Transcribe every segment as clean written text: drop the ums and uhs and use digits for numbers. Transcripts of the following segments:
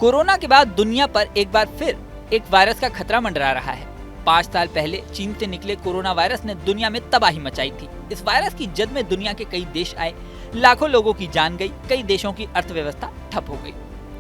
Corona के बाद दुनिया पर एक बार फिर एक वायरस का खतरा मंडरा रहा है। 5 साल पहले चीन से निकले कोरोना वायरस ने दुनिया में तबाही मचाई थी। इस वायरस की जद में दुनिया के कई देश आए, लाखों लोगों की जान गई, कई देशों की अर्थव्यवस्था ठप हो गई।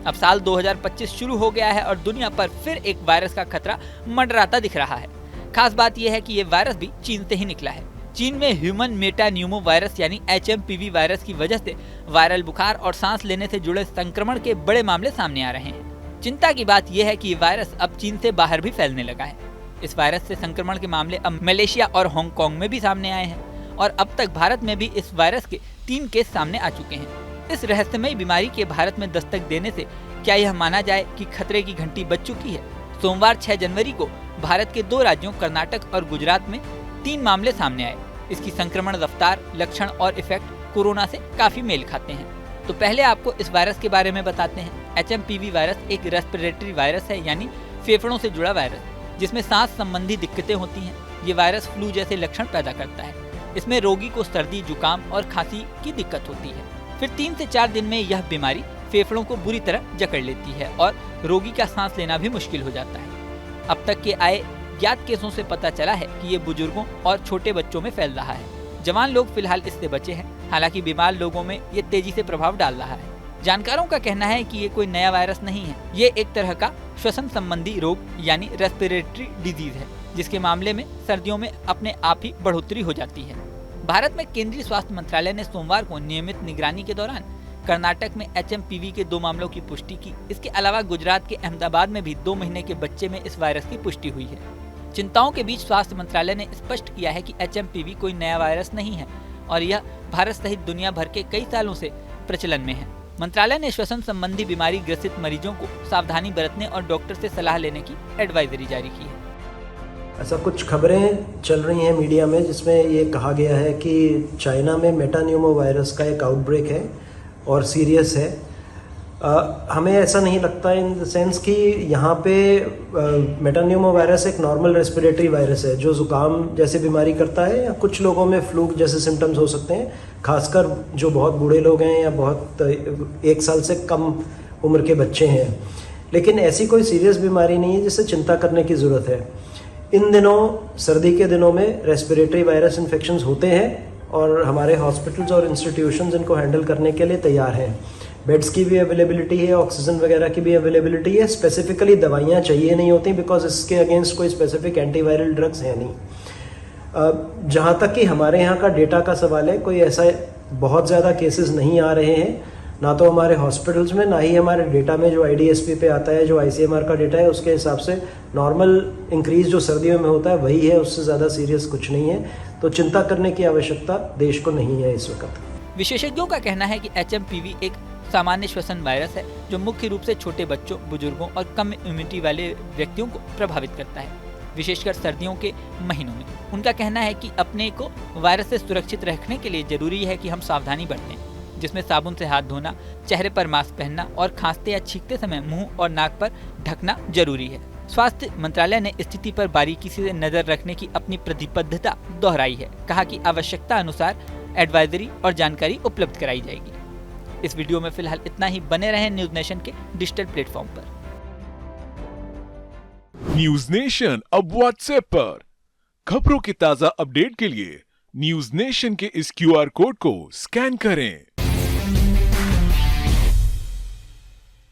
अब साल 2025 शुरू हो गया है और दुनिया पर फिर एक वायरस का खतरा मंडराता दिख रहा है। खास बात यह है कि ये वायरस भी चीन से ही निकला है। चीन में ह्यूमन मेटान्यूमो वायरस यानी HMPV वायरस की वजह से वायरल बुखार और सांस लेने से जुड़े संक्रमण के बड़े मामले सामने आ रहे हैं। चिंता की बात यह है कि ये वायरस अब चीन से बाहर भी फैलने लगा है। इस वायरस से संक्रमण के मामले अब मलेशिया और हांगकांग में भी सामने आए हैं और अब तक भारत में भी इस वायरस के 3 केस सामने आ चुके हैं। इस रहस्यमयी बीमारी के भारत में दस्तक देने से क्या यह माना जाए कि खतरे की घंटी बज चुकी है? सोमवार 6 जनवरी को भारत के 2 राज्यों कर्नाटक और गुजरात में 3 मामले सामने आए। इसकी संक्रमण रफ्तार, लक्षण और इफेक्ट कोरोना से काफी मेल खाते हैं। तो पहले आपको इस वायरस के बारे में बताते हैं। HMPV वायरस एक रेस्पिरेटरी वायरस है, यानी फेफड़ों से जुड़ा वायरस, जिसमें सांस संबंधी दिक्कतें होती हैं। ये वायरस फ्लू जैसे लक्षण पैदा करता है। इसमें रोगी को सर्दी, जुकाम और खांसी की दिक्कत होती है। फिर 3 से 4 दिन में यह बीमारी फेफड़ों को बुरी तरह जकड़ लेती है और रोगी का सांस लेना भी मुश्किल हो जाता है। अब तक के आए ज्ञात केसों से पता चला है कि ये बुजुर्गों और छोटे बच्चों में फैल रहा है। जवान लोग फिलहाल इससे बचे हैं, हालांकि बीमार लोगों में ये तेजी से प्रभाव डाल रहा है। जानकारों का कहना है कि ये कोई नया वायरस नहीं है। ये एक तरह का श्वसन संबंधी रोग यानी रेस्पिरेटरी डिजीज है, जिसके मामले में सर्दियों में अपने आप ही बढ़ोतरी हो जाती है। भारत में केंद्रीय स्वास्थ्य मंत्रालय ने सोमवार को नियमित निगरानी के दौरान कर्नाटक में HMPV के 2 मामलों की पुष्टि की। इसके अलावा गुजरात के अहमदाबाद में भी 2 महीने के बच्चे में इस वायरस की पुष्टि हुई है। चिंताओं के बीच स्वास्थ्य मंत्रालय ने स्पष्ट किया है कि HMPV कोई नया वायरस नहीं है और यह भारत सहित दुनिया भर के कई सालों से प्रचलन में है। मंत्रालय ने श्वसन संबंधी बीमारी ग्रसित मरीजों को सावधानी बरतने और डॉक्टर से सलाह लेने की एडवाइजरी जारी की है। ऐसा कुछ खबरें चल रही हैं मीडिया में, जिसमें ये कहा गया है कि चाइना में मेटान्यूमो वायरस का एक आउटब्रेक है और सीरियस है। हमें ऐसा नहीं लगता, इन द सेंस कि यहाँ पे मेटान्यूमो वायरस एक नॉर्मल रेस्पिरेटरी वायरस है जो जुकाम जैसे बीमारी करता है, या कुछ लोगों में फ्लू जैसे सिम्टम्स हो सकते हैं, खासकर जो बहुत बूढ़े लोग हैं या बहुत 1 साल से कम उम्र के बच्चे हैं। लेकिन ऐसी कोई सीरियस बीमारी नहीं है जिससे चिंता करने की ज़रूरत है। इन दिनों, सर्दी के दिनों में रेस्पिरेटरी वायरस इन्फेक्शंस होते हैं और हमारे हॉस्पिटल्स और इंस्टीट्यूशंस इनको हैंडल करने के लिए तैयार हैं। बेड्स की भी अवेलेबिलिटी है, ऑक्सीजन वगैरह की भी अवेलेबिलिटी है। स्पेसिफिकली दवाइयाँ चाहिए नहीं होती, बिकॉज इसके अगेंस्ट कोई स्पेसिफिक एंटीवायरल ड्रग्स है नहीं। जहाँ तक कि हमारे यहाँ का डेटा का सवाल है, कोई ऐसा बहुत ज़्यादा केसेस नहीं आ रहे हैं, ना तो हमारे हॉस्पिटल्स में, ना ही हमारे डेटा में जो IDSP पे आता है, जो ICMR का डेटा है, उसके हिसाब से नॉर्मल इंक्रीज जो सर्दियों में होता है वही है, उससे ज़्यादा सीरियस कुछ नहीं है। तो चिंता करने की आवश्यकता देश को नहीं है इस वक्त। विशेषज्ञों का कहना है कि HMPV एक सामान्य श्वसन वायरस है जो मुख्य रूप से छोटे बच्चों, बुजुर्गों और कम इम्यूनिटी वाले व्यक्तियों को प्रभावित करता है, विशेषकर सर्दियों के महीनों में। उनका कहना है कि अपने को वायरस से सुरक्षित रखने के लिए जरूरी है कि हम सावधानी बरतें, जिसमें साबुन से हाथ धोना, चेहरे पर मास्क पहनना और खांसते या छींकते समय मुंह और नाक पर ढकना जरूरी है। स्वास्थ्य मंत्रालय ने स्थिति पर बारीकी से नजर रखने की अपनी प्रतिबद्धता दोहराई है। कहा कि आवश्यकता अनुसार एडवाइजरी और जानकारी उपलब्ध कराई जाएगी। इस वीडियो में फिलहाल इतना ही। बने रहें न्यूज नेशन के डिजिटल प्लेटफॉर्म पर। न्यूज नेशन अब व्हाट्सएप पर खबरों की ताजा अपडेट के लिए न्यूज नेशन के इस QR कोड को स्कैन करें।